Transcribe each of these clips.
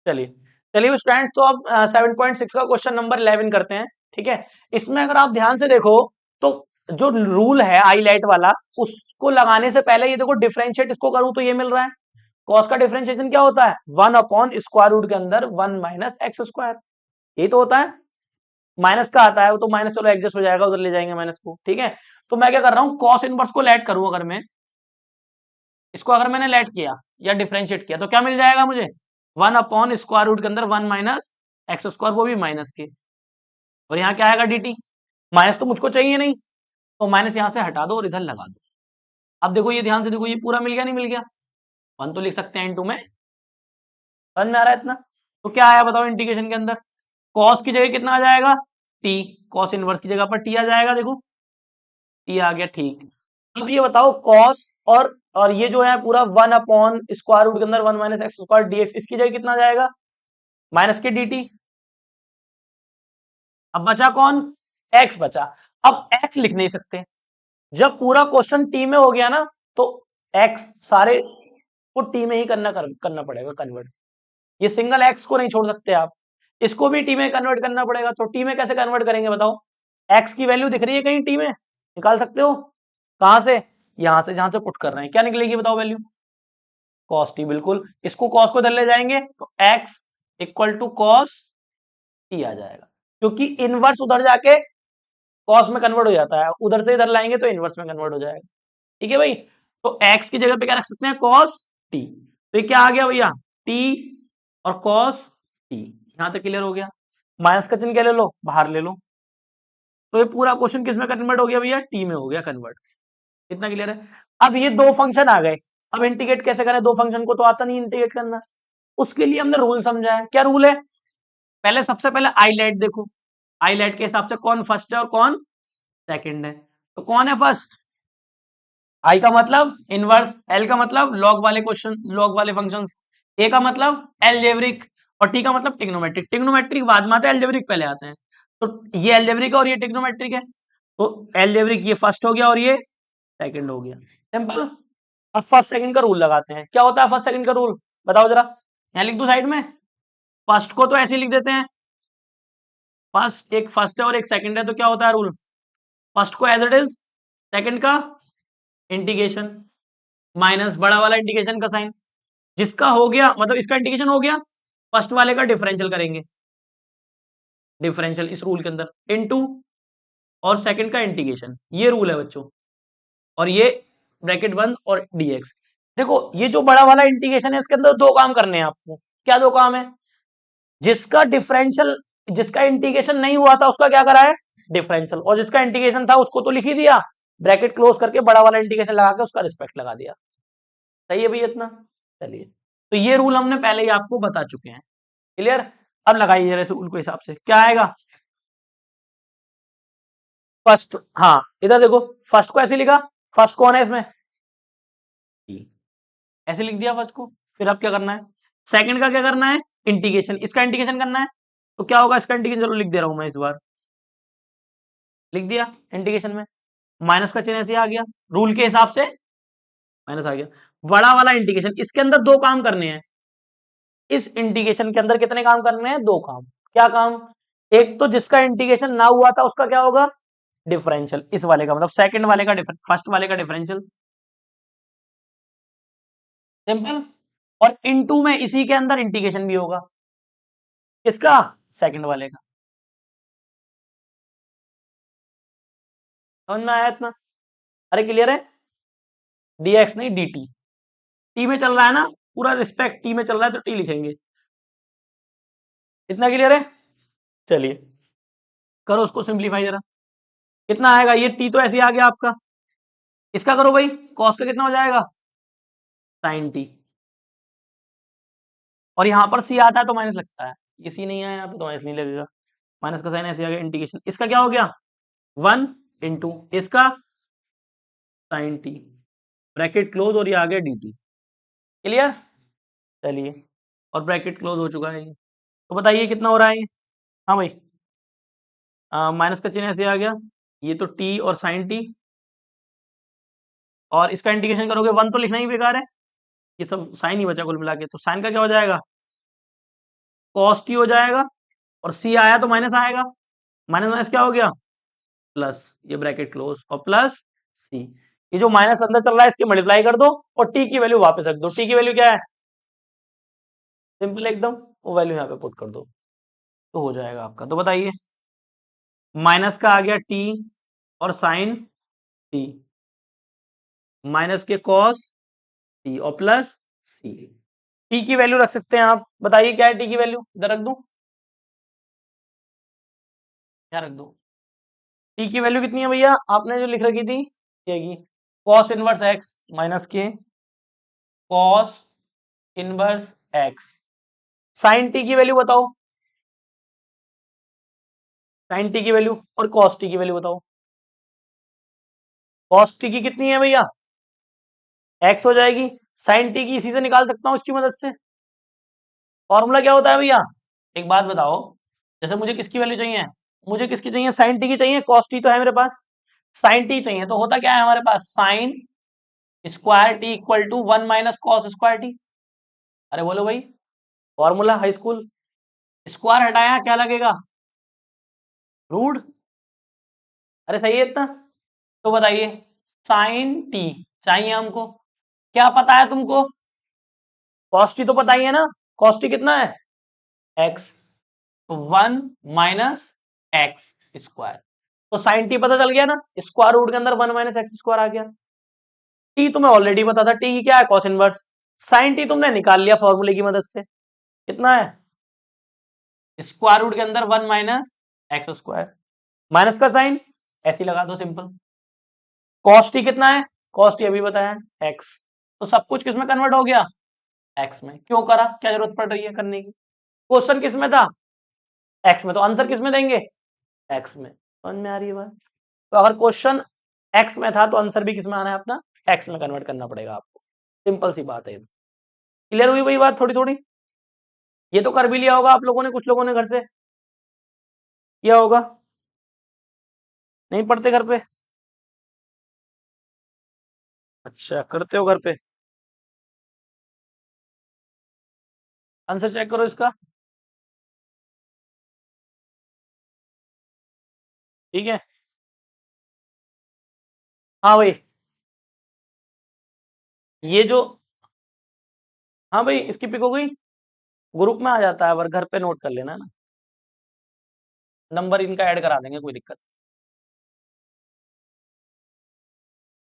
चलिए चलिए स्टूडेंट्स, तो अब 7.6 का क्वेश्चन नंबर 11 करते हैं। ठीक है, इसमें अगर आप ध्यान से देखो तो जो रूल है हाईलाइट वाला, उसको लगाने से पहले ये देखो डिफरेंशिएट इसको करूं तो ये मिल रहा है। कॉस का डिफरेंशिएशन क्या होता है? 1/स्क्वायर रूट के अंदर 1 - x², यही तो होता है। माइनस का आता है वो तो माइनस, चलो एडजस्ट हो जाएगा, उधर ले जाएंगे माइनस को। ठीक है, तो मैं क्या कर रहा हूं, कॉस इनवर्स को लेट करूं, अगर मैं इसको अगर मैंने लेट किया या डिफरेंशिएट किया तो क्या मिल जाएगा मुझे? 1/स्क्वायर रूट के अंदर 1 - x², वो भी माइनस के, और यहाँ क्या आएगा dt। माइनस तो मुझको चाहिए नहीं, तो माइनस यहां से हटा दो और इधर लगा दो। अब देखो ये ध्यान से देखो, ये पूरा मिल गया नहीं मिल गया? 1 तो लिख सकते हैं इनटू में, समझ में आ रहा है इतना? तो क्या आया बताओ इंटीग्रेशन के अंदर? कॉस की जगह कितना आ जाएगा? t, कॉस इनवर्स की जगह पर t आ जाएगा, देखो t आ गया। ठीक, अब ये बताओ कॉस और ये जो है पूरा 1/स्क्वायर रूट के अंदर 1 - x² dx, इसकी जगह कितना आ जाएगा? माइनस के dt। अब बचा कौन? x बचा। अब x लिख नहीं सकते, जब पूरा क्वेश्चन टी में हो गया ना, तो x सारे को टी में ही करना पड़ेगा कन्वर्ट। ये सिंगल x को नहीं छोड़ सकते आप, इसको भी टी में कन्वर्ट करना पड़ेगा। तो टी में कैसे कन्वर्ट करेंगे बताओ? x की वैल्यू दिख रही है कहीं टी में? निकाल सकते हो। कहां से? यहां से, जहां से पुट कर रहे हैं। क्या निकलेगी बताओ वैल्यू? कॉस टी, बिल्कुल। इसको कॉस को इधर ले जाएंगे तो x equal to cos T आ जाएगा, क्योंकि इनवर्स उधर जाके कॉस में कन्वर्ट हो जाता है, उधर से इधर लाएंगे तो इनवर्स में कन्वर्ट हो जाएगा। ठीक है भाई, तो x की जगह पे क्या रख सकते हैं? Cos T. तो ये क्या आ गया भैया? t और कॉस टी। यहां तक क्लियर हो गया? माइनस का चिन्ह क्या ले लो, बाहर ले लो। तो ये पूरा क्वेश्चन किस में कन्वर्ट हो गया भैया? टी में हो गया कन्वर्ट। इतना क्लियर है? अब ये दो फंक्शन आ गए, अब इंटीग्रेट कैसे करें? दो फंक्शन को तो आता नहीं इंटीग्रेट करना, उसके लिए हमने रूल समझा है। क्या रूल है? पहले सबसे पहले आईलाइट देखो, आईलाइट के हिसाब से कौन फर्स्ट है और कौन सेकंड है। तो कौन है फर्स्ट? आई का मतलब इनवर्स, एल का मतलब लॉग वाले क्वेश्चन, लॉग वाले फंक्शंस, ए का मतलब एलजेब्रिक, और टी का मतलब टिग्नोमेट्रिक। टिग्नोमेट्रिक बाद में आते हैं, एलजेब्रिक पहले आते हैं। तो ये एलजेब्रिक है और ये टिग्नोमेट्रिक है, तो एलजेब्रिक ये फर्स्ट हो गया और ये सेकंड हो गया। सिंपल। अब फर्स्ट सेकंड का रूल लगाते हैं। क्या होता है फर्स्ट सेकंड का रूल? बताओ जरा, यहाँ लिख दो साइड में। फर्स्ट को तो ऐसे लिख देते हैं, फर्स्ट एक फर्स्ट है और एक सेकंड है, तो क्या होता है रूल? फर्स्ट को एज इट इज, सेकंड का इंटीग्रेशन माइनस बड़ा वाला इंटीग्रेशन का साइन। जिसका हो गया मतलब इसका इंटीग्रेशन हो गया, फर्स्ट वाले का डिफरेंशियल करेंगे, डिफरेंशियल इस रूल के अंदर इनटू, और सेकंड का इंटीग्रेशन। ये रूल है बच्चों, और ये ब्रैकेट बंद और dx। देखो ये जो बड़ा वाला इंटीग्रेशन है, इसके अंदर दो काम करने हैं आपको। क्या दो काम है? जिसका डिफरेंशियल, जिसका इंटीग्रेशन नहीं हुआ था उसका क्या करा है? डिफरेंशियल। और जिसका इंटीग्रेशन था उसको तो लिख ही दिया, ब्रैकेट क्लोज करके बड़ा वाला इंटीग्रेशन लगा के उसका रिस्पेक्ट लगा दिया। सही है भैया इतना? चलिए, तो ये रूल हमने पहले ही आपको बता चुके हैं। क्लियर? अब लगाइए जरा इस रूल को, हिसाब से क्या आएगा? फर्स्ट, हाँ इधर देखो, फर्स्ट को ऐसे लिखा, फर्स्ट कौन है इसमें? T। ऐसे लिख दिया फर्स्ट को। फिर अब क्या करना है? सेकंड का क्या करना है? इंटीग्रेशन, इसका इंटीग्रेशन करना है। तो क्या होगा इसका इंटीग्रेशन? चलो लिख दे रहा हूं मैं इस बार, लिख दिया इंटीग्रेशन में। माइनस का चिन्ह ऐसे आ गया, रूल के हिसाब से माइनस आ गया। बड़ा वाला इंटीग्रेशन, इसके अंदर दो काम करने हैं। इस इंटीग्रेशन के अंदर कितने काम करने हैं? दो काम। क्या काम? एक तो जिसका इंटीग्रेशन ना हुआ था उसका क्या होगा? डिफरेंशियल। इस वाले का मतलब सेकंड वाले का फर्स्ट वाले का डिफरेंशियल। सिंपल। और इनटू में इसी के अंदर इंटीग्रेशन भी होगा, किसका? सेकंड वाले का। समझ में आया इतना? अरे क्लियर है? dx नहीं dt, टी में चल रहा है ना, पूरा रिस्पेक्ट टी में चल रहा है तो टी लिखेंगे। इतना क्लियर है? चलिए करो उसको सिंप्लीफाई जरा। कितना आएगा? ये टी तो ऐसे ही आ गया आपका, इसका करो भाई, कॉस का कितना हो जाएगा? Sine t. और यहां पर सी आता है तो माइनस लगता है, ये सी नहीं आया यहाँ पे तो माइनस नहीं लगेगा। माइनस का साइन ऐसे आ गया, इंटीग्रेशन इसका क्या हो गया? 1 * इसका साइन टी, ब्रैकेट क्लोज, और ये आ गया डी टी। क्लियर? चलिए, और ब्रैकेट क्लोज हो चुका है ये। तो बताइए कितना हो रहा है ये? हाँ भाई, माइनस का चिन्ह ऐसे आ गया, ये तो टी और साइन टी, और इसका इंटीग्रेशन करोगे 1 तो लिखना ही बेकार है, ये सब साइन ही बचा कुल मिला के, तो साइन का क्या हो जाएगा? कॉस टी हो जाएगा, और सी आया तो माइनस आएगा, माइनस माइनस क्या हो गया प्लस, ये ब्रैकेट क्लोज, और प्लस सी, ये जो माइनस अंदर चल रहा है इसके मल्टीप्लाई कर दो और टी की वैल्यू वापस रख दो। टी की वैल्यू क्या है, सिंपल एकदम, वो वैल्यू यहाँ पे पुट कर दो तो हो जाएगा आपका। तो बताइए, माइनस का आ गया टी और साइन टी, माइनस के कॉस टी और प्लस सी। टी की वैल्यू रख सकते हैं आप, बताइए क्या है टी की वैल्यू, इधर रख दूं, क्या रख दूं, टी की वैल्यू कितनी है भैया, आपने जो लिख रखी थी ये की, कॉस इनवर्स एक्स माइनस के cos inverse x. Sine t की वैल्यू बताओ, साइन टी की वैल्यू और कॉस टी की वैल्यू बताओ। कॉस टी की कितनी है भैया, एक्स हो जाएगी, साइन टी की इसी से निकाल सकता हूं इसकी मदद से। फॉर्मूला क्या होता है भैया, एक बात बताओ, जैसे मुझे किसकी वैल्यू चाहिए, मुझे किसकी चाहिए, साइन टी की चाहिए, कॉस टी तो है मेरे पास, साइन टी चाहिए, तो होता क्या है हमारे पास, sine square T equal to 1 - cos square T. अरे बोलो भाई, फॉर्मूला हाई स्कूल, स्क्वायर हटाया क्या लगेगा, रूट। अरे सही है इतना। तो बताइए, साइन टी चाहिए हमको, क्या पता है तुमको, कॉस टी तो पता ही है ना, कॉस टी कितना है एक्स, तो 1 - एक्स स्क्वायर, तो साइन टी पता चल गया ना, स्क्वायर रूट के अंदर 1 - एक्स स्क्वायर आ गया। टी तुम्हें ऑलरेडी पता था, टी की क्या है कॉस इनवर्स, साइन टी तुमने निकाल लिया फॉर्मूले की मदद से, कितना है स्क्वायर रूट के अंदर 1 - एक्स स्क्वायर, माइनस का साइन ऐसे ही लगा दो सिंपल। कॉस टी कितना है, कॉस टी अभी बताया एक्स, तो सब कुछ किस में कन्वर्ट हो गया, एक्स में। क्यों करा, क्या जरूरत पड़ रही है करने की, क्वेश्चन किस में था एक्स में, तो आंसर किस में देंगे एक्स में। समझ में आ रही है बात, तो अगर क्वेश्चन एक्स में था तो आंसर भी किस में आना है अपना, एक्स में कन्वर्ट करना पड़ेगा आपको, सिंपल सी बात है। क्लियर हुई भाई बात थोड़ी थोड़ी, ये तो कर भी लिया होगा आप लोगों ने, कुछ लोगों ने घर से किया होगा, नहीं पढ़ते घर पे, अच्छा करते हो घर पे, आंसर चेक करो इसका, ठीक है। हाँ भाई, ये जो, हाँ भाई इसकी पिक हो गई, ग्रुप में आ जाता है, पर घर पे नोट कर लेना ना, नंबर इनका ऐड करा देंगे, कोई दिक्कत।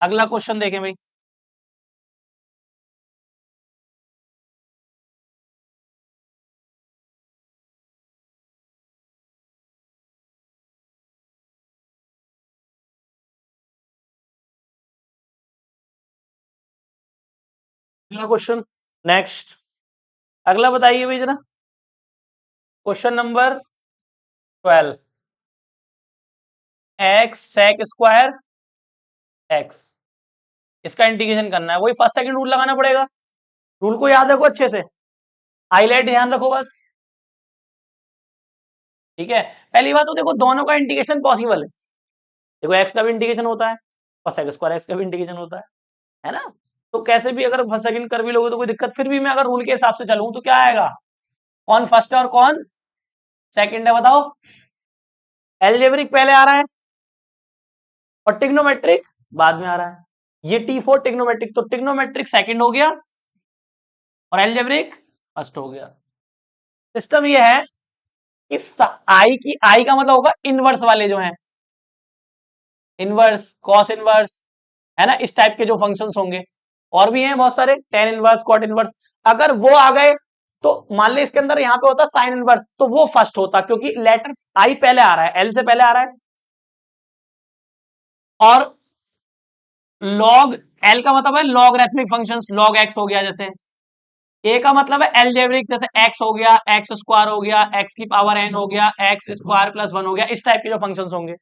अगला क्वेश्चन देखें भाई, अगला क्वेश्चन, नेक्स्ट, अगला बताइए भाई जरा, question number 12, x sec square x, इसका इंटीग्रेशन करना है, वही फर्स्ट सेकंड रूल लगाना पड़ेगा, रूल को याद रखो अच्छे से, हाईलाइट ध्यान रखो बस, ठीक है। पहली बात तो देखो, दोनों का इंटीग्रेशन पॉसिबल है, देखो एक्स का भी इंटीग्रेशन होता है और सेक स्क्वायर एक्स का भी इंटीग्रेशन होता है ना, तो कैसे भी अगर फर्स्ट सेकंड कर भी लोगे तो कोई दिक्कत, फिर भी मैं अगर रूल के हिसाब से चलूं तो क्या आएगा, कौन फर्स्ट है और कौन सेकंड है बताओ, एल्जेब्रिक पहले आ रहा है और टिग्नोमेट्रिक बाद में आ रहा है, ये T4 टिग्नोमेट्रिक, तो टिग्नोमेट्रिक सेकंड हो गया और एल्जेब्रिक फर्स्ट हो गया। सिस्टम ये है कि आई की, आई का मतलब होगा इनवर्स वाले जो हैं, इनवर्स कॉस इनवर्स, है ना, इस टाइप के जो फंक्शंस होंगे, और भी हैं बहुत सारे, टेन इनवर्स कॉट इनवर्स, अगर वो आ गए तो मान ली इसके अंदर यहाँ पे होता साइन इनवर्स, तो वो फर्स्ट होता, क्योंकि लेटर आई पहले आ रहा है, एल से पहले आ रहा है, और लॉग, एल का मतलब है लॉगरिथमिक फंक्शंस, लॉग एक्स हो गया, जैसे ए का मतलब है एल्जेब्रिक, जैसे एक्स हो गया, एक्स स्क्वायर हो गया, एक्स की पावर एन हो गया, एक्स स्क्वायर प्लस वन हो गया, इस टाइप के जो फंक्शंस होंगे,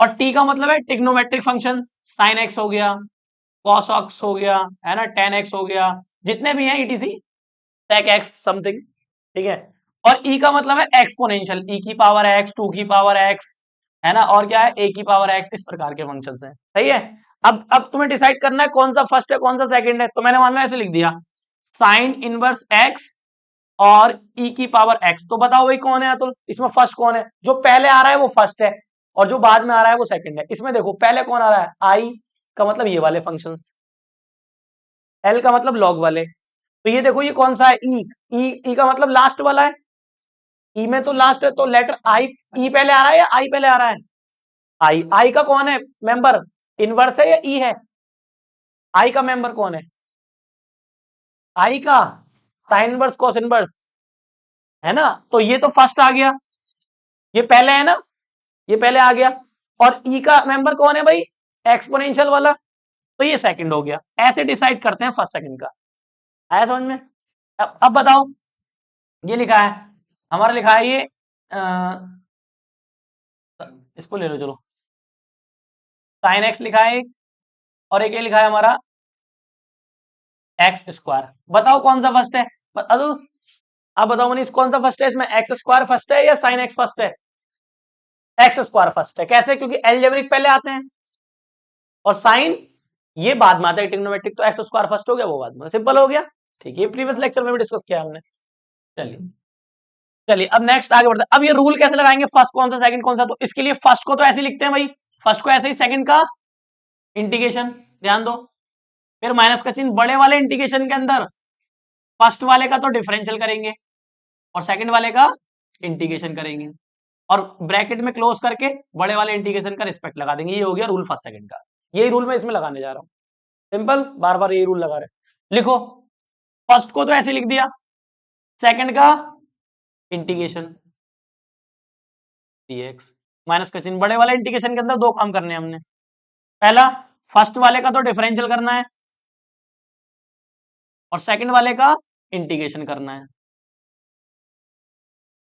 और टी का मतलब है टिग्नोमेट्रिक फंक्शन, साइन एक्स हो गया, कॉस एक्स हो गया, है ना, टेन एक्स हो गया, जितने भी हैं ईटीसी, sec x समथिंग, ठीक है। और e का मतलब है एक्सपोनेंशियल, e की पावर x, 2 की पावर x, है ना, और क्या है a की पावर x, इस प्रकार के फंक्शंस हैं, सही है। अब तुम्हें डिसाइड करना है कौन सा फर्स्ट है कौन सा सेकंड है, तो मैंने मान लो ऐसे लिख दिया, साइन इनवर्स x और e की पावर x। तो बताओ भाई कौन है अतुल, इसमें फर्स्ट कौन है? जो पहले आ रहा है वो फर्स्ट है और जो बाद में आ रहा है वो सेकंड है। इसमें देखो पहले कौन आ रहा है, i का मतलब ये वाले फंक्शंस, l का मतलब लॉग वाले। तो ये देखो ये कौन सा है, ई का मतलब लास्ट वाला है, ई में तो लास्ट है, तो लेटर आई, ई पहले आ रहा है या आई पहले आ रहा है? आई का कौन है मेंबर, इनवर्स है या ई है? आई का मेंबर कौन है? आई का साइन इनवर्स कॉस इनवर्स है ना। तो ये तो फर्स्ट आ गया, ये पहले है ना, ये पहले आ गया। और ई का मेंबर कौन है भाई, एक्सपोनेंशियल वाला, तो ये सेकंड हो गया। ऐसे डिसाइड करते हैं फर्स्ट सेकंड का। आया समझ में? अब बताओ, ये लिखा है हमारा, लिखा है ये इसको ले लो चलो, साइन एक्स लिखा है एक, और एक ये लिखा है हमारा एक्स स्क्वायर। बताओ कौन सा फर्स्ट है? बता दो। अब बताओ मनीष कौन सा फर्स्ट है इसमें, एक्स स्क्वायर फर्स्ट है या साइन एक्स फर्स्ट है? एक्स स्क्वायर फर्स्ट है। कैसे? क्योंकि एलजेब्रिक पहले आते हैं और साइन ये बाद में आता है ट्रिग्नोमेट्रिक, तो एक्स स्क्वायर फर्स्ट हो गया, वो बाद में, सिंपल हो गया। ठीक है, प्रीवियस लेक्चर में भी डिस्कस किया हमने। चलिए चलिए अब नेक्स्ट आगे बढ़ते हैं। अब ये रूल कैसे लगाएंगे, फर्स्ट कौन सा सेकंड कौन सा? तो इसके लिए फर्स्ट को तो ऐसे लिखते हैं भाई, फर्स्ट को ऐसे ही, सेकंड का इंटीग्रेशन, ध्यान दो। फिर माइनस का चिन्ह, बड़े वाले इंटीग्रेशन के अंदर फर्स्ट वाले का तो डिफरेंशियल करेंगे और सेकंड वाले का इंटीग्रेशन करेंगे, और ब्रैकेट में क्लोज करके बड़े वाले इंटीग्रेशन का रिस्पेक्ट लगा देंगे। ये हो गया रूल फर्स्ट सेकंड का। यही रूल मैं इसमें लगाने जा रहा हूं, सिंपल, बार बार यही रूल लगा रहे। लिखो, फर्स्ट को तो ऐसे लिख दिया, सेकंड का इंटीग्रेशन dx, माइनस का चिन्ह, बड़े वाले इंटीग्रेशन के अंदर दो काम करने हैं हमने। पहला, फर्स्ट वाले का तो डिफरेंशियल करना है और सेकंड वाले का इंटीग्रेशन करना है,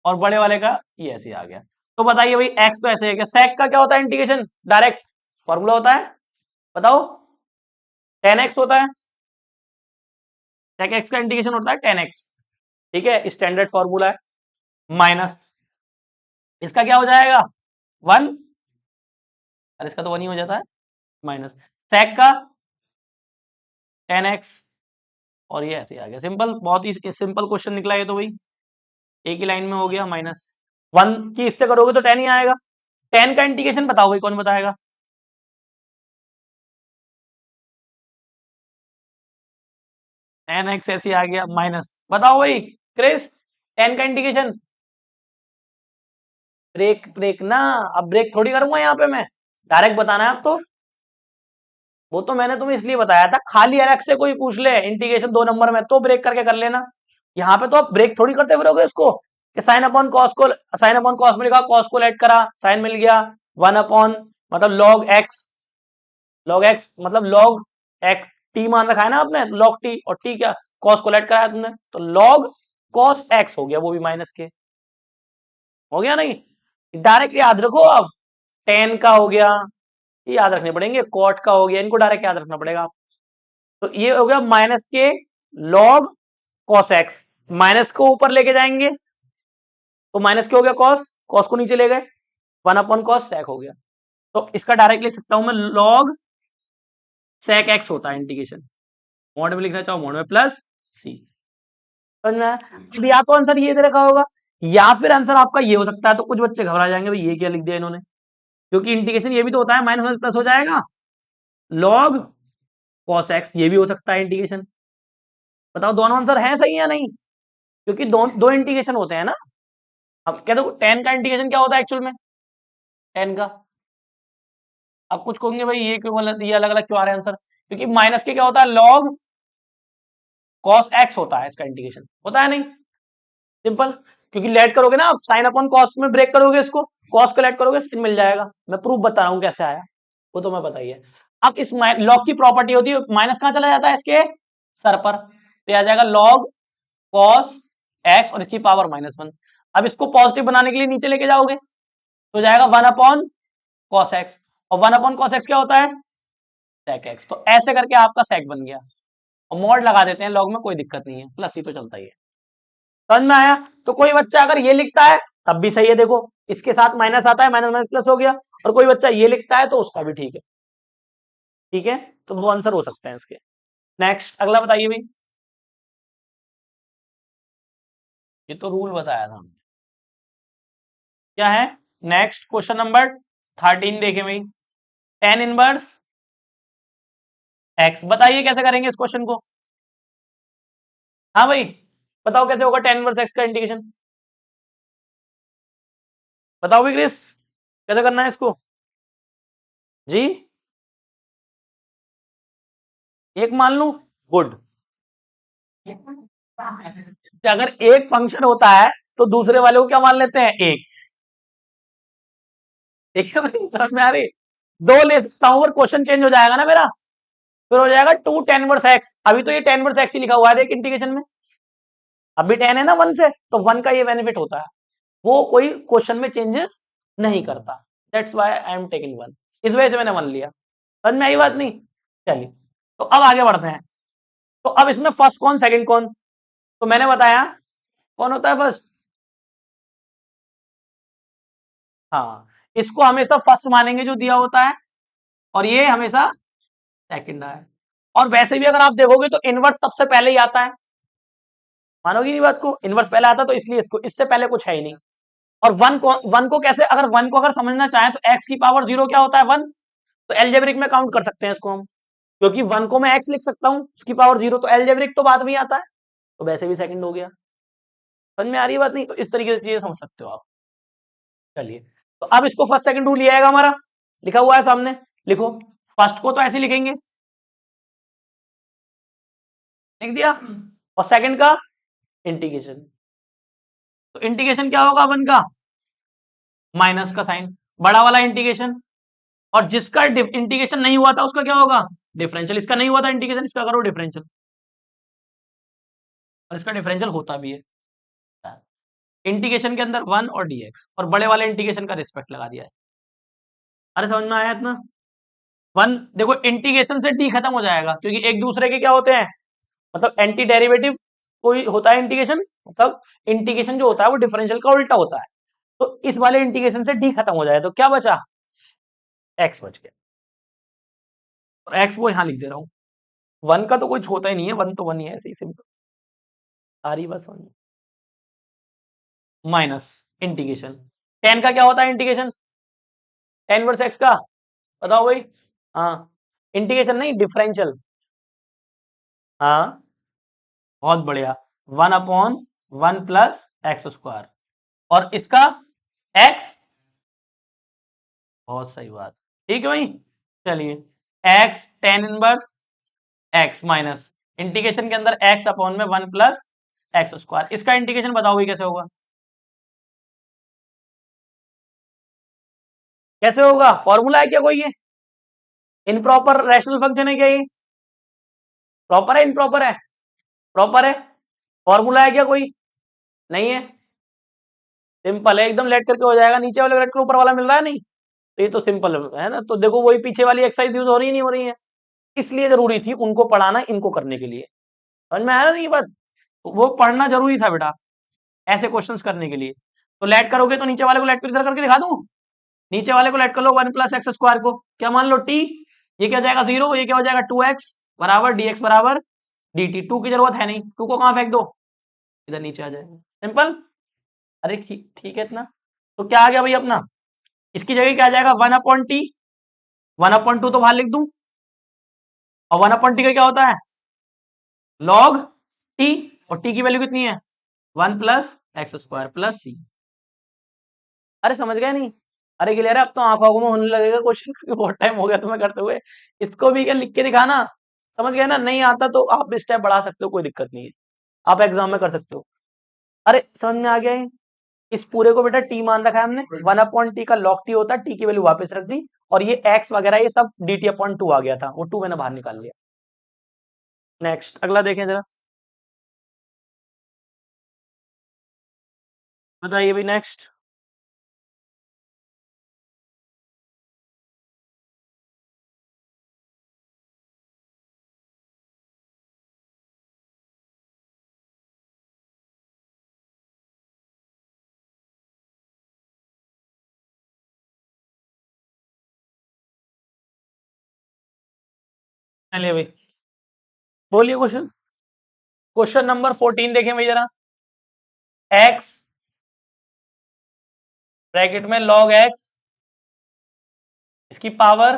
और बड़े वाले का ये ऐसे आ गया। तो बताइए भाई, एक्स तो ऐसे है, क्या सेक का क्या होता है इंटीग्रेशन, डायरेक्ट फॉर्मूला होता है, बताओ, 10x होता है, सेक एक्स का इंटीग्रेशन होता है 10x, ठीक है, स्टैंडर्ड फॉर्मूला है। माइनस इसका क्या हो जाएगा, 1, और इसका तो 1 ही हो जाता है, माइनस सेक का 10x, और ये ऐसे आ गया। सिंपल, बहुत ही सिंपल क्वेश्चन निकला ये तो भाई, एक ही लाइन में हो गया। माइनस 1 की इससे करोगे तो 10 ही आएगा। 10 का इंटीग्रेशन बताओ भाई, कौन बताएगा? 10x ऐसे आ गया, माइनस, बताओ भाई क्रिस, 10 का इंटीग्रेशन, ब्रेक ब्रेक ना, अब ब्रेक थोड़ी करूंगा यहाँ पे मैं, डायरेक्ट बताना है आपको। वो तो मैंने तुम्हें इसलिए बताया था, खाली अलग से कोई पूछ ले इंटीग्रेशन 2 नंबर में तो ब्रेक करके कर लेना। यहाँ पे तो आप ब्रेक थोड़ी करते फिरोगे इसको, कि साइन अपॉन कॉस को, साइन अपॉन कॉस में लिखा, कॉस को लेट करा, साइन मिल गया, 1 अपॉन मतलब लॉग एक्स मतलब लॉग एक्स, टी मान रखा है ना आपने, लॉग टी, और टी क्या, कॉस को लेट कराया तुमने, तो लॉग कॉस एक्स हो गया, वो भी माइनस के, हो गया नहीं? डायरेक्ट याद रखो अब, 10 का हो गया, ये याद रखने पड़ेंगे, कॉट का हो गया, इनको डायरेक्ट याद रखना पड़ेगा आप। तो ये हो गया माइनस के लॉग कॉस एक्स, माइनस को ऊपर लेके जाएंगे तो माइनस के हो गया कॉस, कॉस को नीचे ले गए, 1 अपॉन कॉस सेक हो गया। तो इसका डायरेक्ट लिख सकता हूं मैं, लॉग सेक एक्स होता है इंटीग्रेशन, मॉड में लिखना चाहो मॉड में, प्लस सी। अब या तो आंसर ये दे रखा होगा, या फिर आंसर आपका ये हो सकता है। तो कुछ बच्चे घबरा जाएंगे, भाई ये क्या लिख दिया इन्होंने, क्योंकि इंटीग्रेशन ये भी तो होता है, माइनस प्लस हो जाएगा, लॉग कॉस एक्स ये भी हो सकता है इंटीग्रेशन। बताओ दोनों आंसर है सही या नहीं, क्योंकि दो दो इंटीग्रेशन होते हैं ना। अब क्या, तो 10 का इंटीग्रेशन क्या होता है एक्चुअल में, 10 का, अब कुछ कहोगे भाई ये क्यों गलत, ये अलग अलग क्यों आ रहे हैं आंसर, क्योंकि माइनस के क्या होता है, लॉग कॉस एक्स होता है, इसका इंटीग्रेशन होता है नहीं, सिंपल। क्योंकि लेट करोगे ना आप, साइन अपॉन कॉस में ब्रेक करोगे इसको, कॉस को लेट करोगे, sin मिल जाएगा। मैं प्रूफ बता रहा हूं कैसे आया, वो तो मैं बताइए। अब इस लॉग की प्रॉपर्टी होती है, माइनस कहां चला जाता है, इसके सर पर, तो आ जाएगा लॉग कॉस एक्स और इसकी पावर -1। अब इसको पॉजिटिव बनाने के लिए नीचे लेके जाओगे तो जाएगा 1 अपॉन कॉस एक्स, और 1 अपॉन कॉस एक्स क्या होता है, सेक एक्स। तो ऐसे करके आपका सेक बन गया, और मॉड लगा देते हैं लॉग में, कोई दिक्कत नहीं है, प्लस ही तो चलता ही है। समझ में आया? तो कोई बच्चा अगर ये लिखता है तब भी सही है, देखो इसके साथ माइनस आता है, माइनस माइनस प्लस हो गया, और कोई बच्चा ये लिखता है तो उसका भी ठीक है, ठीक है। तो वो आंसर हो सकते हैं इसके। नेक्स्ट अगला बताइए भाई। ये तो रूल बताया था हमने। क्या है नेक्स्ट क्वेश्चन नंबर 13 देखें भाई। टेन इनवर्स एक्स, बताइए कैसे करेंगे इस क्वेश्चन को। हाँ भाई, बताओ कैसे होगा टेन इनवर्स एक्स का इंटीग्रेशन। बताओ भी क्रिस, कैसे करना है इसको जी। एक मान लूं, गुड। अगर एक फंक्शन होता है तो दूसरे वाले को क्या मान लेते हैं, एक। ठीक है भाई, समझ में आ रही। दो ले सकता हूं पर क्वेश्चन चेंज हो जाएगा ना मेरा, फिर हो जाएगा टू टेन वर्स एक्स। अभी तो ये टेन वर्स एक्स ही लिखा हुआ है देख इंटीग्रेशन में, अभी टेन है ना वन से, तो वन का ये बेनिफिट होता है, वो कोई क्वेश्चन में चेंजेस नहीं करता। That's why I am taking one, इस वजह से मैंने वन लिया। समझ में आई बात नहीं। चलिए, तो अब आगे बढ़ते हैं। तो अब इसमें फर्स्ट कौन सेकंड कौन, तो मैंने बताया कौन होता है फर्स्ट। हाँ, इसको हमेशा फर्स्ट मानेंगे जो दिया होता है, और ये हमेशा सेकंड है। और वैसे भी अगर आप देखोगे तो इनवर्स सबसे पहले ही आता है, मानोगी नहीं बात को, इनवर्स पहले आता तो इसलिए इसको, इससे पहले कुछ है ही नहीं। और वन को कैसे, अगर वन को अगर समझना चाहें तो एक्स की पावर जीरो क्या होता है, वन। तो एल्जेब्रिक में काउंट कर सकते हैं इसको हम, क्योंकि वन को मैं एक्स लिख सकता हूं, उसकी पावर जीरो, तो एल्जेब्रिक तो बाद में ही आता है, तो वैसे भी सेकंड हो गया। समझ में आ रही है बात नहीं, तो इस तरीके से चीजें समझ सकते हो आप। चलिए, तो अब इसको फर्स्ट सेकंड रूल लिया आएगा हमारा, लिखा हुआ है सामने, लिखो। फर्स्ट को तो ऐसे लिखेंगे, लिख दिया, और सेकंड का इंटीग्रेशन। तो इंटीग्रेशन क्या होगा वन का, माइनस का साइन, बड़ा वाला इंटीग्रेशन। और जिसका इंटीग्रेशन नहीं हुआ था उसका क्या होगा, डिफरेंशियल। इसका नहीं हुआ था इंटीग्रेशन, इसका करो डिफरेंशियल, और इसका डिफरेंशियल होता भी है। इंटीग्रेशन के अंदर वन और डीएक्स, और बड़े वाले इंटीग्रेशन का रिस्पेक्ट लगा दिया है। अरे समझ में आया इतना। वन, देखो इंटीग्रेशन से डी खत्म हो जाएगा, क्योंकि एक दूसरे के क्या होते हैं, मतलब एंटी डेरिवेटिव कोई होता है इंटीग्रेशन, मतलब इंटीग्रेशन जो होता है वो डिफरेंशियल का उल्टा होता है। तो इस वाले इंटीग्रेशन से डी खत्म हो जाए तो क्या बचा, एक्स बच गया, और एक्स को यहां लिख दे रहा हूं। वन का तो कुछ होता ही नहीं है, वन तो वन ही है, ऐसे ही सिंपल। आ रही बस वन, माइनस इंटीग्रेशन, टेन का क्या होता है इंटीग्रेशन, टेन वर्स एक्स का, बताओ भाई। हाँ, इंटीग्रेशन नहीं, डिफरेंशियल। हाँ, बहुत बढ़िया, one upon one plus X square, और इसका एक्स, बहुत सही बात, ठीक है भाई। चलिए, x tan inverse x minus integration के अंदर एक्स अपॉन में वन प्लस एक्स स्क्वायर, इसका इंटीग्रेशन बताओ भाई कैसे होगा, कैसे होगा, फॉर्मूला है क्या कोई ये, इनप्रॉपर रैशनल फंक्शन है क्या ये, प्रॉपर है इनप्रॉपर है, प्रॉपर है, फॉर्मूला है क्या कोई, नहीं है, सिंपल है एकदम, लेट करके हो जाएगा, नीचे वाले लेट कर ऊपर वाला मिल रहा है नहीं, तो ये तो सिंपल है ना। तो देखो वही पीछे वाली एक्सरसाइज यूज हो रही है नहीं हो रही है, इसलिए जरूरी थी उनको पढ़ाना इनको करने के लिए। समझ में आया ना ये बात, वो पढ़ना जरूरी था बेटा ऐसे क्वेश्चंस करने के लिए। तो लेट करोगे तो नीचे वाले को लेट कर इधर करके दिखा दूं, नीचे वाले को लेट कर लो वन प्लस एक्स स्क्वायर को, क्या मान लो टी, ये क्या हो जाएगा जीरो, ये क्या हो जाएगा टू एक्स बराबर डी एक्स बराबर डी टी। टू की जरूरत है नहीं, टू को कहां फेंक दो, इधर नीचे आ जाएगा, सिंपल। अरे ठीक है इतना, तो क्या आ गया भाई अपना, इसकी जगह क्या आ जाएगा, one upon T, one upon two तो बाहर लिख दूं, और वन अपॉन टी का क्या होता है, लॉग टी, और टी की वैल्यू कितनी है, one plus X square plus C. अरे समझ गए नहीं, अरे क्लियर है, अब तो आंखों आंखों में होने लगेगा क्वेश्चन, क्योंकि बहुत टाइम हो गया तुम्हें करते हुए। इसको भी क्या लिख के दिखाना, समझ गए ना, नहीं आता तो आप स्टेप बढ़ा सकते हो, कोई दिक्कत नहीं है, आप एग्जाम में कर सकते हो। अरे समझ में आ गया है, इस पूरे को बेटा टी मान रखा है हमने, वन अपॉन टी का लॉग टी होता है, टी की वैल्यू वापस रख दी, और ये एक्स वगैरह ये सब डी टी अपॉन टू आ गया था, वो टू मैंने बाहर निकाल लिया। नेक्स्ट अगला देखें जरा, बताइए भाई नेक्स्ट। चलिए भाई, बोलिए क्वेश्चन, क्वेश्चन नंबर 14 देखें भाई जरा। एक्स ब्रैकेट में log x इसकी पावर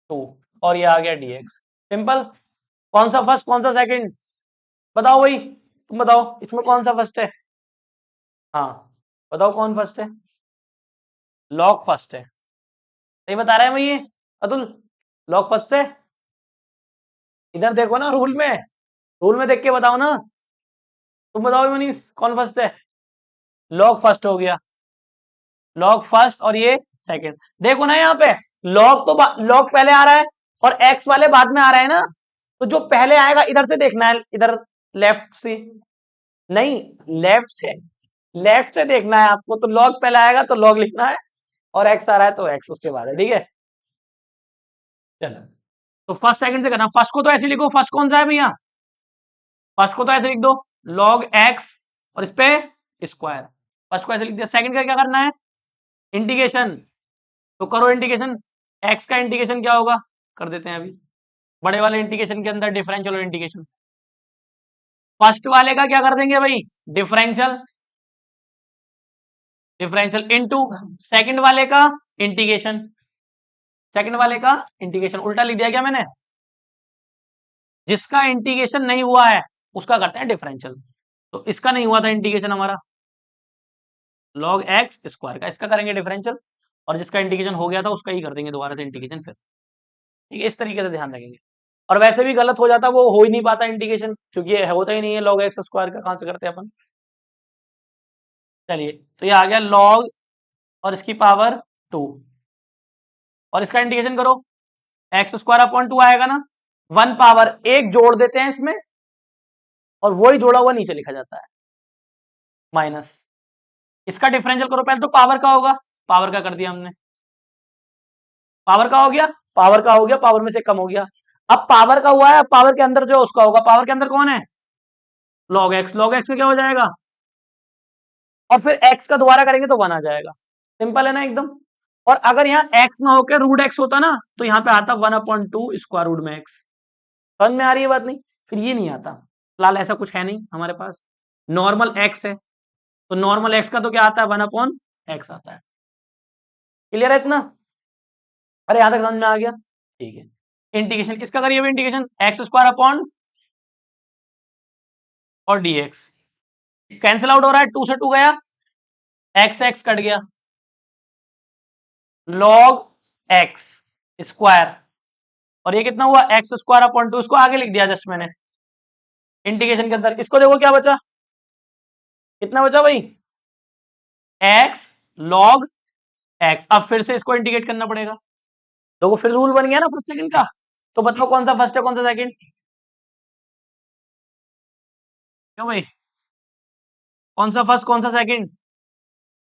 2 और ये आ गया dx। सिंपल। कौन सा फर्स्ट कौन सा सेकंड बताओ भाई, तुम बताओ इसमें कौन सा फर्स्ट है। हाँ बताओ कौन फर्स्ट है। log फर्स्ट है, सही बता रहे हैं भाई ये अतुल। log फर्स्ट है, इधर देखो ना रूल में, रूल में देख के बताओ ना। तुम बताओ मनीष कौन फर्स्ट है। log फर्स्ट हो गया, log फर्स्ट और ये सेकंड। देखो ना यहाँ पे log तो log पहले आ रहा है और x वाले बाद में आ रहा है ना, तो जो पहले आएगा इधर से देखना है, इधर लेफ्ट से नहीं, लेफ्ट से, लेफ्ट से देखना है आपको। तो log पहले आएगा तो log लिखना है, और x आ रहा है तो x उसके बाद है, ठीक है। चलो तो फर्स्ट सेकंड से करना। फर्स्ट को तो ऐसे लिखो, फर्स्ट कौन सा है भैया, फर्स्ट को तो ऐसे लिख दो log x और इस पे स्क्वायर। फर्स्ट को ऐसे लिख दिया। सेकंड का क्या करना है, इंटीग्रेशन। तो करो इंटीग्रेशन। x का इंटीग्रेशन क्या होगा, कर देते हैं अभी। बड़े वाले इंटीग्रेशन के अंदर डिफरेंशियल और इंटीग्रेशन। फर्स्ट वाले का क्या कर देंगे भाई, डिफरेंशियल, डिफरेंशियल इनटू सेकंड वाले का इंटीग्रेशन। सेकंड वाले का इंटीग्रेशन उल्टा लिख दिया क्या मैंने। जिसका इंटीग्रेशन नहीं हुआ है उसका करते हैं डिफरेंशियल। तो इसका नहीं हुआ था इंटीग्रेशन हमारा, log x स्क्वायर का, इसका करेंगे डिफरेंशियल। और जिसका इंटीग्रेशन हो गया था उसका ही कर देंगे दोबारा से इंटीग्रेशन फिर। ठीक है, इस तरीके से ध्यान रखेंगे। और वैसे भी गलत हो जाता, वो हो ही नहीं पाता इंटीग्रेशन, क्योंकि ये होता ही नहीं है log x स्क्वायर का, कहां से करते हैं अपन। चलिए तो ये आ गया log और इसकी पावर 2, और इसका इंटीग्रेशन करो, एक्स स्क्वायर अपॉन 2 आएगा ना। 1 पावर एक जोड़ देते हैं इसमें, और वही जोड़ा हुआ नीचे लिखा जाता है माइनस। इसका डिफरेंशियल करो, पहले तो पावर का होगा, पावर का कर दिया हमने। पावर का हो गया, पावर का हो गया, पावर में से कम हो गया। अब पावर का हुआ है, पावर के अंदर जो उसका होगा, पावर के अंदर कौन है, log x। log x से क्या हो जाएगा, और फिर x का दोबारा करेंगे तो 1 आ जाएगा। सिंपल है ना एकदम। और अगर यहाँ x ना होकर रूट x होता ना, तो यहाँ पे आता 1/2 स्क्वायर रूट में x। समझ में आ रही है बात नहीं, फिर ये नहीं आता। फिलहाल ऐसा कुछ है नहीं हमारे पास, नॉर्मल x है, तो नॉर्मल x का तो क्या आता है, 1/x आता है। क्लियर है इतना, अरे यहां तक समझ में आ गया, ठीक है। इंटीग्रेशन किसका करिए, इंटीग्रेशन एक्स स्क्वायर अपॉन और dx। कैंसिल आउट हो रहा है, 2 से 2 गया, एक्स एक्स कट गया, log x स्क्वायर, और ये कितना हुआ, एक्स स्क्वायर अपॉन 2, इसको आगे लिख दिया जस्ट मैंने इंटीग्रेशन के अंदर। इसको देखो क्या बचा, कितना बचा भाई, x log x। अब फिर से इसको इंटीग्रेट करना पड़ेगा, देखो फिर रूल बन गया ना फर्स्ट सेकंड का। तो बताओ कौन सा फर्स्ट है कौन सा सेकंड, क्यों भाई, कौन सा फर्स्ट कौन सा सेकंड,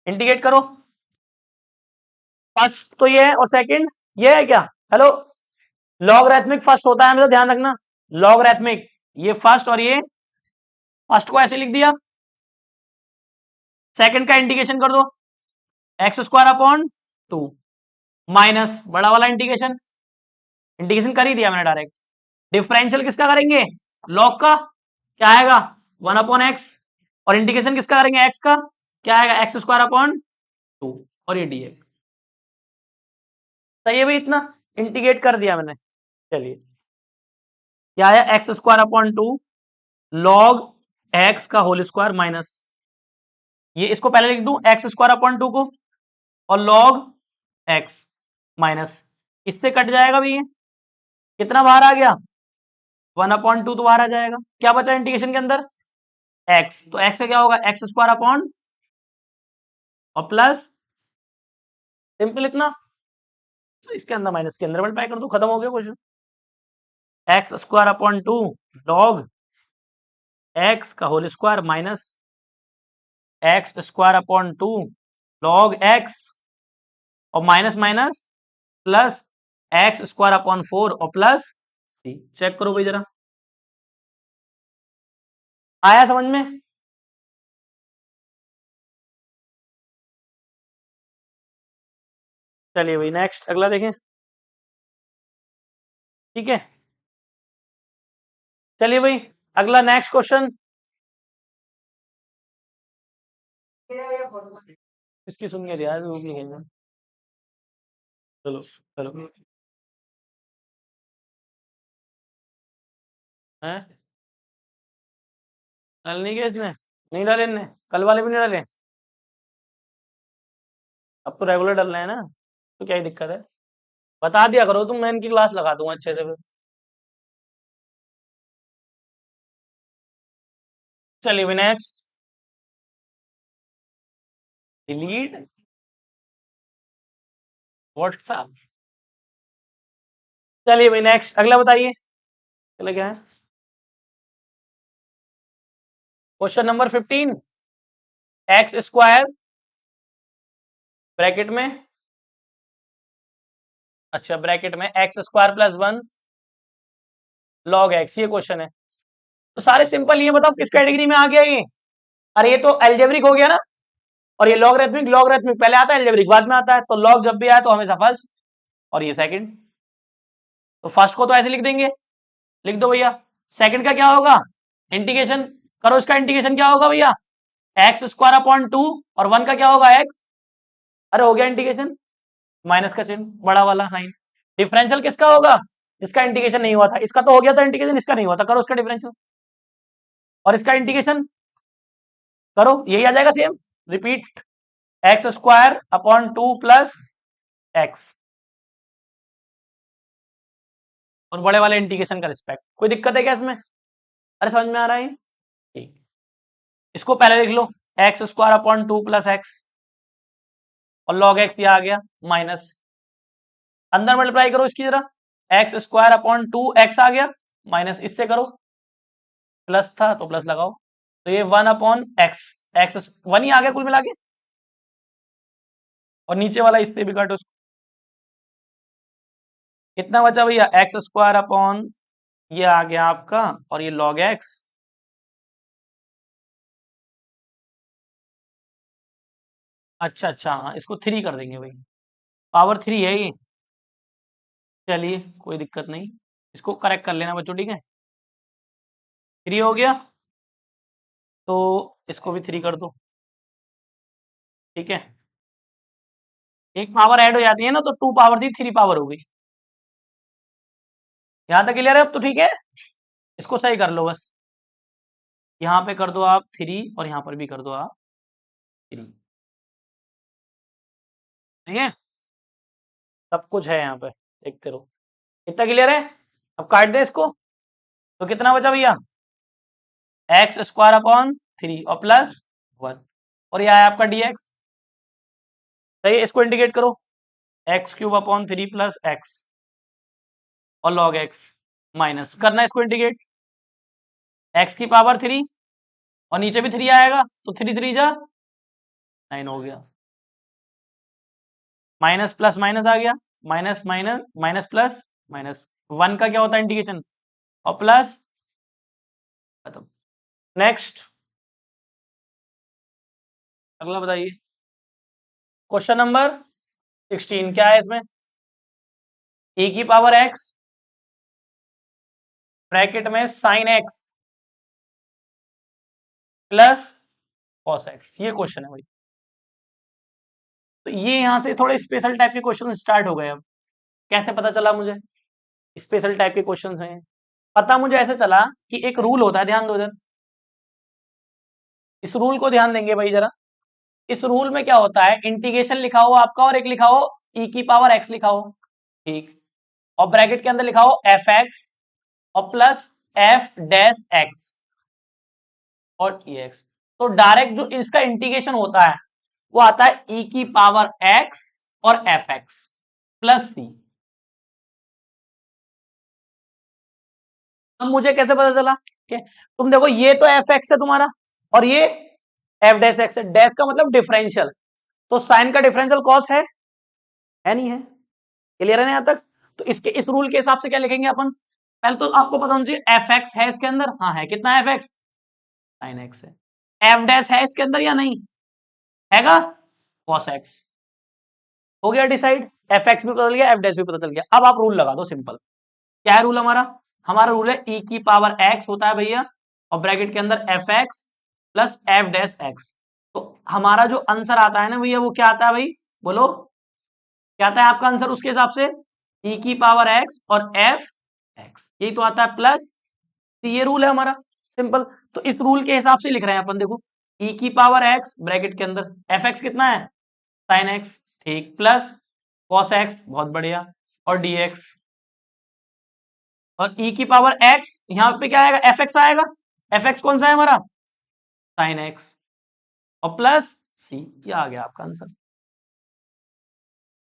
इंटीग्रेट करो। फर्स्ट तो ये है और सेकंड ये है क्या, हेलो। लॉगरिथमिक फर्स्ट होता है हमेशा, ध्यान रखना। लॉगरिथमिक, ये फर्स्ट और ये फर्स्ट को ऐसे लिख दिया, सेकंड का इंटीग्रेशन कर दो, एक्स स्क्वायर अपॉन 2 माइनस बड़ा वाला इंटीग्रेशन, इंटीग्रेशन कर ही दिया मैंने डायरेक्ट। डिफरेंशियल किसका करेंगे, लॉग का, क्या आएगा 1/x, और इंटीग्रेशन किसका करेंगे, एक्स का, क्या आएगा एक्स स्क्वायर अपॉन 2, और ये dx। सही है भाई, इतना इंटीग्रेट कर दिया मैंने। चलिए क्या आया, x square upon 2 log X का होल स्क्वायर माइनस, ये इसको पहले लिख दूं एक्स स्क्वायर अपॉन 2 को, और लॉग एक्स माइनस, इससे कट जाएगा भी ये, कितना बाहर आ गया 1/2 तो बाहर आ जाएगा। क्या बचा इंटीग्रेशन के अंदर, एक्स, तो एक्स से क्या होगा, एक्स स्क्वायर अपॉन और प्लस, सिंपल इतना। तो इसके अंदर माइनस के अंदर मल्टीप्लाई कर दो, खत्म हो गया question. X square upon 2 log X का whole square minus X square upon 2 log X, और minus minus plus X square upon 4 और प्लस सी। चेक करो भाई जरा, आया समझ में। चलिए भाई नेक्स्ट अगला देखें, ठीक है। चलिए भाई अगला नेक्स्ट क्वेश्चन, इसकी सुन के दिया रूप लिखेंगे। चलो चलो हैं, डाल नहीं गया इसने, नहीं डाले इनने, कल वाले भी नहीं डाले, अब तो रेगुलर डालना है ना, तो क्या ही दिक्कत है, बता दिया करो तुम, मैं इनकी क्लास लगा दूंगा अच्छे से फिर। चलिए भाई नेक्स्ट, डिलीट व्हाट्सएप। चलिए भाई नेक्स्ट, अगला बताइए, अगला क्या है, question number 15, x square bracket में, अच्छा ब्रैकेट में x square plus 1 log x, ये क्वेश्चन है। तो सारे सिंपल, ये बताओ किस कैटेगरी में आ गया ये, अरे ये तो एल्जेब्रिक हो गया ना, और ये लॉगरिथमिक, लॉगरिथमिक पहले आता है, एल्जेब्रिक बाद में आता है, तो लॉग जब भी आए तो हमेशा फर्स्ट और ये सेकंड, तो फर्स्ट को तो ऐसे लिख देंगे, लिख दो भैया, सेकंड का क्या होगा, इंटीग्रेशन करो, इसका इंटीग्रेशन क्या होगा भैया, एक्स स्क्वायर अपॉन 2, और 1 का क्या होगा एक्स, अरे हो गया इंटीग्रेशन, माइनस का चिन्ह बड़ा वाला साइन, डिफरेंशियल किसका होगा, इसका इंटीग्रेशन नहीं हुआ था, इसका तो हो गया था इंटीग्रेशन, इसका नहीं हुआ था, करो इसका डिफरेंशियल, और इसका इंटीग्रेशन करो, यही आ जाएगा same, repeat, x square upon 2 plus X, और बड़े वाले इंटीग्रेशन का रिस्पेक्ट, कोई दिक्कत है क्या इसमें, अरे समझ में आ रहा है, ठीक, इसको पहले लिख लो, X square upon 2 plus X, और लॉग एक्स दिया आ गया, माइनस, अंदर मल्टीप्लाई करो इसकी जरा, एक्स स्क्वायर अपॉन 2 एक्स आ गया, माइनस इससे करो, प्लस था तो प्लस लगाओ, तो ये 1 अपॉन एक्स, एक्स 1 ही आ गया कुल मिला के, और नीचे वाला इससे भी काटो, कितना बचा भैया, एक्स स्क्वायर अपॉन, ये आ गया आपका, और ये लॉग एक्स, अच्छा अच्छा हाँ, इसको 3 कर देंगे भाई, पावर 3 है ये, चलिए कोई दिक्कत नहीं, इसको करेक्ट कर लेना बच्चों, ठीक है, 3 हो गया, तो इसको भी 3 कर दो, ठीक है, एक पावर ऐड हो जाती है ना, तो 2 पावर थी 3 पावर हो गई, यहां तक क्लियर है, अब तो ठीक है, इसको सही कर लो बस, यहाँ पे कर दो आप 3, और यहाँ पर भी कर दो आप 3, ठीक है, सब कुछ है यहाँ पे, देखते रहो, कितना क्लियर है, अब काट दे इसको, तो कितना बचा भैया, एक्स स्क्वायर अपॉन 3 और प्लस 1, और यह है आपका dx, सही है, इसको इंटीग्रेट करो, x cube upon 3 plus X, और लॉग एक्स, माइनस करना है इसको इंटीग्रेट, एक्स की पावर 3, और नीचे भी 3 आएगा, तो 3 3 जा 9 हो गया, माइनस प्लस माइनस आ गया, minus minus minus plus minus, 1 का क्या होता है इंटीग्रेशन, और प्लस, खत्म, नेक्स्ट, अगला बताइए, क्वेश्चन नंबर 16, क्या है इसमें, e की पावर x ब्रैकेट में sine x plus cos x, ये क्वेश्चन है भाई, तो ये यहां से थोड़े स्पेशल टाइप के क्वेश्चन स्टार्ट हो गए, अब कैसे पता चला मुझे स्पेशल टाइप के क्वेश्चंस हैं, पता मुझे ऐसे चला कि एक रूल होता है, ध्यान दो जरा, इस रूल को ध्यान देंगे भाई जरा, इस रूल में क्या होता है, इंटीग्रेशन लिखा हो आपका, और एक लिखा हो e की पावर x लिखा हो, ठीक, और ब्रैकेट के अंदर लिखा हो एफ एक्स, और प्लस एफ डैश एक्स, और ई एक्स, तो डायरेक्ट जो इसका इंटीग्रेशन होता है वो आता है e की पावर x और एफ एक्स प्लस सी, अब मुझे कैसे पता चला, ठीक है, तुम देखो ये तो एफ एक्स है तुम्हारा, और ये एफ डैश एक्स है, डैश का मतलब डिफरेंशियल, तो साइन का डिफरेंशियल कॉस है नहीं है, क्लियर है ना यहां तक, तो इसके इस रूल के हिसाब से क्या लिखेंगे अपन, पहले तो आपको पता होना चाहिए एफ एक्स है इसके अंदर, हाँ है, कितना एफ एक्स, साइन एक्स है, एफ डैश है इसके अंदर या नहीं हैगा, कॉस एक्स, हो गया डिसाइड, एफ एक्स भी पता चल गया, एफ डैश भी पता चल गया, अब आप रूल लगा दो सिंपल, क्या है रूल हमारा, हमारा रूल है e की पावर x होता है भैया, और ब्रैकेट के अंदर F x plus f dash x, तो हमारा जो आंसर आता है ना भैया वो क्या आता है भाई, बोलो क्या आता है आपका आंसर उसके हिसाब से, ई की पावर एक्स और एफ एक्स, यही तो आता है प्लस, तो ये रूल है हमारा, सिंपल। तो इस रूल के हिसाब से लिख रहे हैं अपन, देखो ई की पावर एक्स ब्रैकेट के अंदर एफ एक्स कितना है, साइन एक्स, ठीक, प्लस कॉस एक्स, बहुत बढ़िया, और डी एक्स, और ई की पावर एक्स यहां पे क्या आएगा, एफ एक्स आएगा, एफ एक्स कौन सा है हमारा, साइन एक्स, और प्लस सी, ये आ गया आपका आंसर।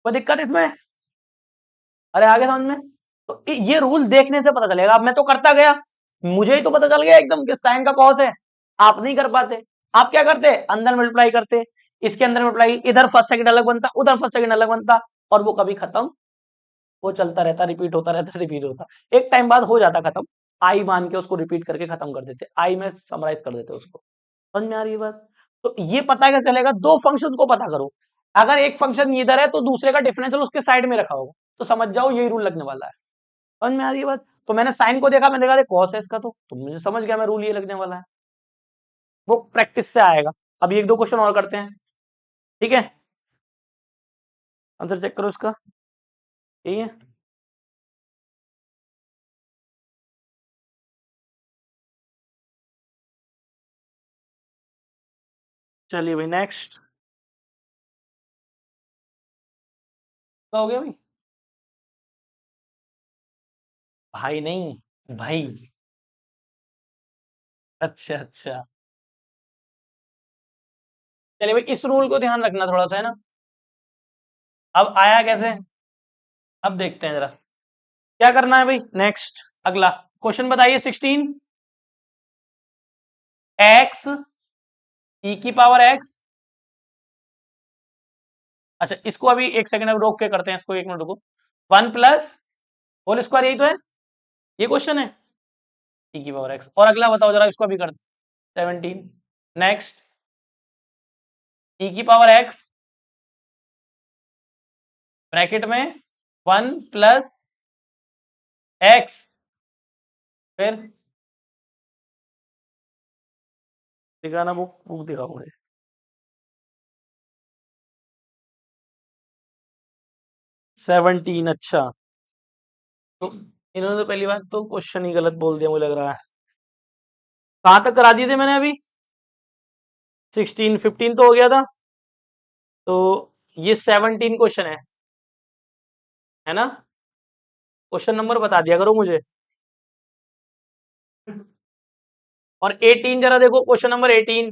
कोई दिक्कत इसमें, अरे आगे समझ में। तो ये रूल देखने से पता चलेगा, अब मैं तो करता गया, मुझे ही तो पता चल गया एकदम कि साइन का कॉस है, आप नहीं कर पाते। आप क्या करते, अंदर मल्टीप्लाई करते, इसके अंदर मल्टीप्लाई, इधर फर्स्ट सेकंड अलग बनता, उधर फर्स्ट सेकंड अलग बनता, और वो कभी खत्म, वो चलता रहता, रिपीट होता रहता, रिपीट होता, एक टाइम बाद हो जाता खत्म, आई मान के उसको रिपीट करके खत्म कर देते, आई में समराइज कर देते उसको। समझ में आ रही है बात। तो ये पता कैसे चलेगा, दो फंक्शंस को पता करो, अगर एक फंक्शन इधर है तो दूसरे का डिफरेंशियल उसके साइड में रखा होगा, तो समझ जाओ यही रूल लगने वाला है। समझ में आ रही है बात। तो मैंने साइन को देखा, मैंने देखा कॉस है इसका, तो मुझे समझ गया मैं रूल ये लगने वाला है, वो प्रैक्टिस से आएगा। अभी एक दो क्वेश्चन और करते हैं, ठीक है, आंसर चेक करो इसका, यही है। चलिए भाई नेक्स्ट, क्या हो गया भाई, भाई नहीं भाई, अच्छा अच्छा, चलिए भाई इस रूल को ध्यान रखना थोड़ा सा, है ना। अब आया कैसे, अब देखते हैं जरा क्या करना है भाई। नेक्स्ट अगला क्वेश्चन बताइए, 16 एक्स ई की पावर एक्स, अच्छा इसको अभी एक सेकंड अब रोक के करते हैं इसको, एक मिनट रुको, 1 प्लस होल स्क्वायर, यही तो है, ये क्वेश्चन है, ई की पावर एक्स, और अगला बताओ जरा इसको अभी कर, 17 नेक्स्ट ई की पावर एक्स ब्रैकेट में 1 प्लस एक्स, फिर दिखाना, बुक बुक दिखाओ मुझे, 17, अच्छा, तो इन्होंने तो पहली बात तो क्वेश्चन ही गलत बोल दिया मुझे लग रहा है, कहां तक करा दिए थे मैंने अभी, 16 15 तो हो गया था, तो ये 17 क्वेश्चन है ना, क्वेश्चन नंबर बता दिया करो मुझे, और 18 जरा देखो, क्वेश्चन नंबर 18,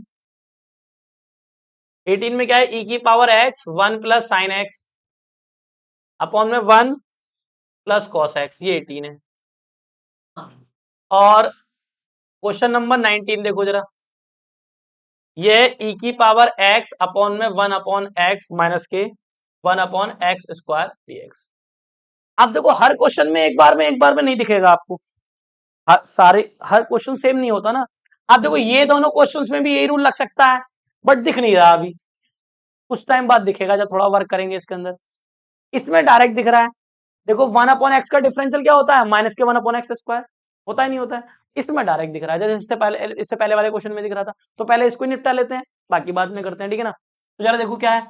18 में क्या है, ई की power x 1 plus sine x upon में 1 प्लस कॉस एक्स, ये 18 है। और क्वेश्चन नंबर 19 देखो जरा, ये ई की पावर एक्स अपॉन में 1 अपॉन एक्स माइनस के 1 अपॉन एक्स स्क्वायर dx। आप देखो हर क्वेश्चन में एक बार में नहीं दिखेगा आपको, हर क्वेश्चन सेम नहीं होता ना। आप देखो ये दोनों क्वेश्चंस में भी यही रूल लग सकता है, बट दिख नहीं रहा अभी, कुछ टाइम बाद दिखेगा जब थोड़ा वर्क करेंगे इसके अंदर। इसमें डायरेक्ट दिख रहा है, देखो 1 अपॉन एक्स का डिफरेंशियल क्या होता है, माइनस के 1 अपॉन एक्स स्क्वायर, होता ही नहीं होता है। इसमें डायरेक्ट दिख रहा है, जैसे इससे पहले वाले क्वेश्चन में दिख रहा था, तो पहले इसको ही निपटा लेते हैं, बाकी बाद में करते हैं, ठीक है ना। तो जरा देखो क्या है,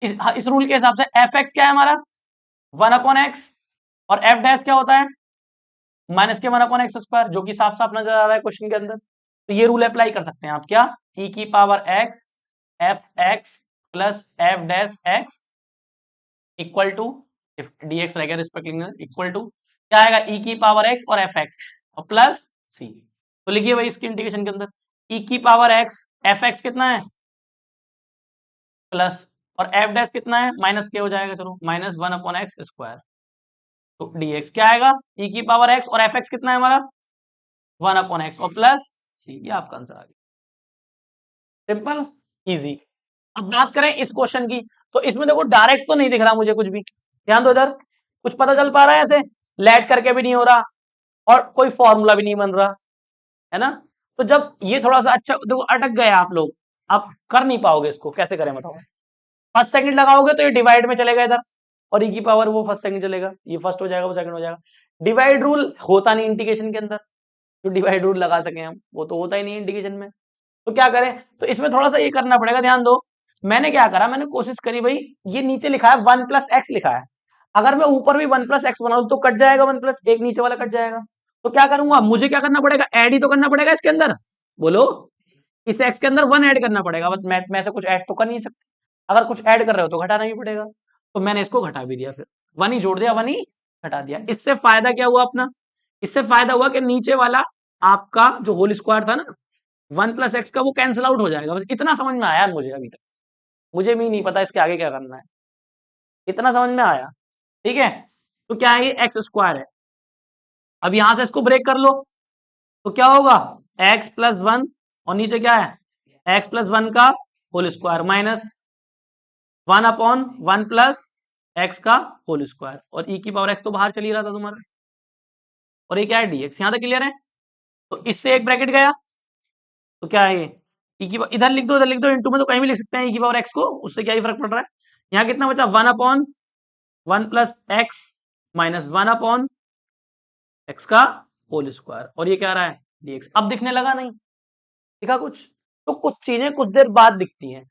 इस रूल के हिसाब से एफ एक्स क्या है हमारा, 1 अपॉन एक्स, और एफ डैश क्या होता है, माइनस के 1 अपॉन एक्स स्क्वायर, जो कि साफ साफ नजर आ रहा है क्वेश्चन के अंदर। तो ये रूल अप्लाई कर सकते हैं आप, क्या, ई की power x f x plus f dash x equal to, d x रह गया रिस्पेक्टिव, इक्वल टू क्या आएगा, ई की पावर एक्स और एफ एक्स और प्लस सी। तो लिखिए भाई इसकी इंटीग्रेशन के अंदर, ई की पावर एक्स एफ एक्स कितना है, प्लस, और एफ डैश कितना है, माइनस के हो जाएगा, चलो -1 अपॉन एक्स स्क्वायर, तो dx क्या आएगा, e की पावर x और एफ एक्स कितना है हमारा, 1 अपॉन एक्स और प्लस सी, ये आपका आंसर आ गया, सिंपल इजी। अब बात करें इस क्वेश्चन की, तो इसमें देखो डायरेक्ट तो नहीं दिख रहा मुझे कुछ भी, ध्यान दो इधर, कुछ पता चल पा रहा है ऐसे, लेट करके भी नहीं हो रहा, और कोई फॉर्मूला भी नहीं बन रहा, है ना। तो जब ये थोड़ा सा, अच्छा देखो अटक गए आप लोग, आप कर नहीं पाओगे इसको, कैसे करें बताओ, फर्स्ट सेकंड लगाओगे तो ये डिवाइड में चलेगा इधर, और ई की पावर वो फर्स्ट सेकंड चलेगा, ये फर्स्ट हो जाएगा वो सेकंड हो जाएगा, डिवाइड रूल होता नहीं इंटीग्रेशन के अंदर, जो डिवाइड रूल लगा सके हम, वो तो होता ही नहीं इंटीग्रेशन में। तो क्या करें, तो इसमें थोड़ा सा ये करना पड़ेगा, ध्यान दो। मैंने क्या करा, मैंने कोशिश करी भाई, ये नीचे लिखा है 1 + x लिखा है, अगर मैं ऊपर भी 1 + x बनाऊं तो कट जाएगा, 1 + एक नीचे वाला कट जाएगा। तो क्या करूंगा, मुझे क्या करना पड़ेगा, ऐड ही तो करना पड़ेगा इसके अंदर, बोलो। इस x के अंदर 1 ऐड करना पड़ेगा, बस मैं से कुछ ऐड तो कर नहीं सकते, अगर कुछ ऐड कर रहे हो तो घटाना ही पड़ेगा। तो मैंने इसको घटा भी दिया, फिर 1 ही जोड़ दिया, 1 ही घटा दिया। इससे फायदा क्या हुआ अपना, इससे फायदा हुआ कि नीचे वाला आपका जो होल स्क्वायर था ना 1 + x का, वो कैंसिल आउट हो जाएगा। बस इतना समझ में आया मुझे अभी तक, मुझे भी नहीं पता इसके आगे क्या करना है, इतना समझ में आया। ठीक है, तो क्या है, ये x² है। अब यहां से इसको ब्रेक कर लो, तो क्या होगा, x + 1, और नीचे क्या है, x + 1 का होल स्क्वायर माइनस 1/1 + x का होल स्क्वायर, और e⁻x तो बाहर चली रहा था तुम्हारा, और ये क्या है, dx। यहां तक क्लियर है। तो इससे एक ब्रैकेट गया, तो क्या है ये, इधर लिख दो, इधर लिख दो, इंटू में तो कहीं भी लिख सकते हैं e⁻x को, उससे क्या ही फर्क पड़ रहा है। यहाँ कितना बचा, 1/1 + x माइनस 1/x का होल स्क्वायर, और ये क्या रहा है, dx। अब दिखने लगा, नहीं दिखा कुछ, तो कुछ चीजें कुछ देर बाद दिखती हैं,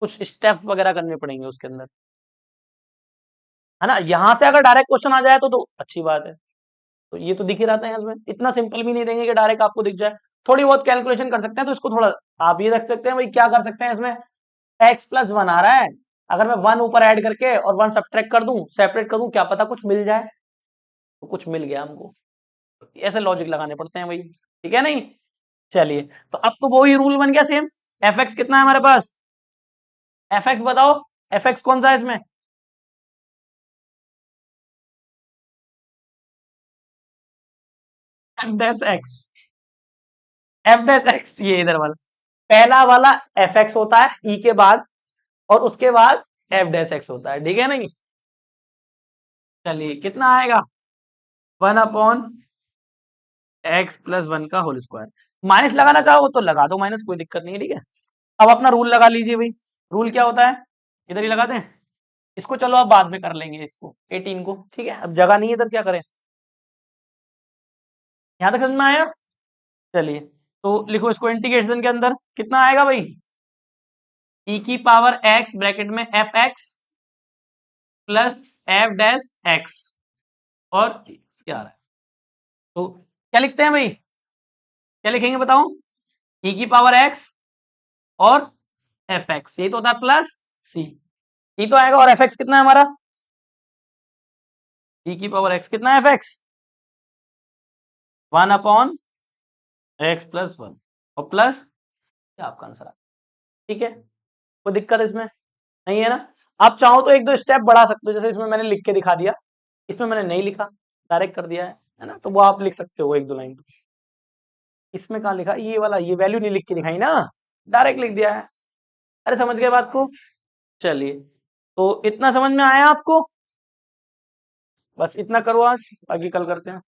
कुछ स्टेप वगैरह करने पड़ेंगे उसके अंदर, है ना। यहां से अगर डायरेक्ट क्वेश्चन आ जाए तो अच्छी बात है, तो ये तो दिख ही रहता है इसमें, इतना सिंपल भी नहीं देंगे कि डायरेक्ट आपको दिख जाए, थोड़ी बहुत कैलकुलेशन कर सकते हैं, तो इसको थोड़ा आप ये रख सकते हैं भाई, क्या कर सकते हैं इसमें, x + 1 आ रहा है, अगर मैं 1 ऊपर ऐड करके और 1 सब्ट्रैक्ट कर दूं, सेपरेट कर दूं, क्या पता कुछ मिल जाए, तो कुछ मिल गया हमको, ऐसे लॉजिक लगाने पड़ते हैं भाई, ठीक है नहीं। चलिए, तो अब तो वही रूल बन गया सेम। एफ कितना है हमारे पास, एफ बताओ, एफ कौन सा है इसमें, f'(x), f'(x), ये इधर वाला पहला वाला एफ होता है ई के बाद, और उसके बाद f'(x) होता है, ठीक है नहीं। चलिए कितना आएगा, 1/x + 1 का होल स्क्वायर, माइनस लगाना चाहो तो लगा दो माइनस, कोई दिक्कत नहीं है, ठीक है। अब अपना रूल लगा लीजिए भाई, रूल क्या होता है, इधर ही लगा दें इसको, चलो अब बाद में कर लेंगे इसको 18 को, ठीक है, अब जगह नहीं है इधर, क्या करें। यहां तक समझ में आया। चलिए, तो लिखो इसको इंटीग्रेशन के अंदर, कितना आएगा भाई, e⁻x ब्रैकेट में f(x) + f'(x), और क्या आ रहा है, तो क्या लिखते हैं भाई, क्या लिखेंगे बताओ, e⁻x और f(x), यही तो होता है प्लस c, ये तो आएगा, और f(x) कितना है हमारा, e⁻x कितना है, f(x) 1/x + 1, और प्लस क्या आपका आंसर है, ठीक है। कोई दिक्कत इसमें नहीं है ना। आप चाहो तो एक दो स्टेप बढ़ा सकते हो, जैसे इसमें मैंने लिख के दिखा दिया, इसमें मैंने नहीं लिखा, डायरेक्ट कर दिया है ना, तो वो आप लिख सकते हो एक दो लाइन। इसमें कहा लिखा, ये वाला, ये वैल्यू नहीं लिख के दिखाई ना, डायरेक्ट लिख दिया है। अरे समझ गए बात को। चलिए, तो इतना समझ में आया आपको, बस इतना करो आज, बाकी कल करते हैं।